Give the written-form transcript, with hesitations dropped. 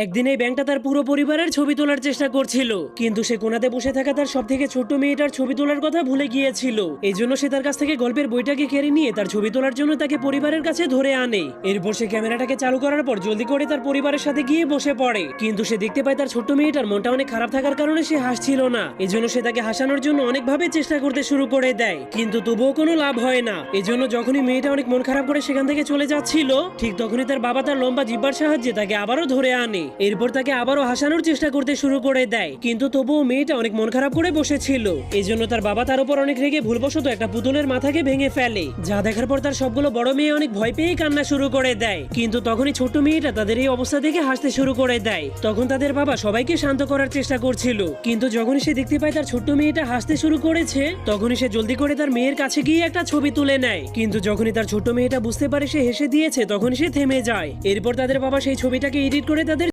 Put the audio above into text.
একদিন এই ব্যাংকটা তার পুরো পরিবারের ছবি তোলার চেষ্টা করছিল, কিন্তু সে কোনাতে বসে থাকা তার সব থেকে ছোট্ট মেয়েটার ছবি তোলার কথা ভুলে গিয়েছিল। এই জন্য সে তার কাছ থেকে গল্পের বইটাকে কেড়ে নিয়ে তার ছবি তোলার জন্য তাকে পরিবারের কাছে ধরে আনে। এরপর সে ক্যামেরাটাকে চালু করার পর জলদি করে তার পরিবারের সাথে গিয়ে বসে পড়ে, কিন্তু সে দেখতে পায় তার ছোট্ট মেয়েটার মনটা অনেক খারাপ থাকার কারণে সে হাসছিল না। এজন্য সে তাকে হাসানোর জন্য অনেকভাবে চেষ্টা করতে শুরু করে দেয়, কিন্তু তবুও কোনো লাভ হয় না। এজন্য যখনই মেয়েটা অনেক মন খারাপ করে সেখান থেকে চলে যাচ্ছিল, ঠিক তখনই তার বাবা তার লম্বা জিহ্বার সাহায্যে তাকে আবারও ধরে আনে। এরপর তাকে আবারও হাসানোর চেষ্টা করতে শুরু করে দেয়, কিন্তু তবুও মেয়েটা অনেক মন খারাপ করে বসেছিল। এজন্য তার বাবা তার উপর অনেক রেগে ভুলবশত একটা পুতুলের মাথাকে ভেঙে ফেলে, যা দেখার পর তার সবগুলো বড় মেয়ে অনেক ভয় পেয়ে কান্না শুরু করে দেয়। কিন্তু তখনই ছোট্ট মেয়েটা তাদের এই অবস্থা দেখে হাসতে শুরু করে দেয়। তখন তাদের বাবা সবাইকে শান্ত করার চেষ্টা করছিল, কিন্তু যখনই সে দেখতে পায় তার ছোট্ট মেয়েটা হাসতে শুরু করেছে, তখনই সে জলদি করে তার মেয়ের কাছে গিয়ে একটা ছবি তুলে নেয়। কিন্তু যখনই তার ছোট্ট মেয়েটা বুঝতে পারে সে হেসে দিয়েছে, তখনই সে থেমে যায়। এরপর তাদের বাবা সেই ছবিটাকে এডিট করে তাদের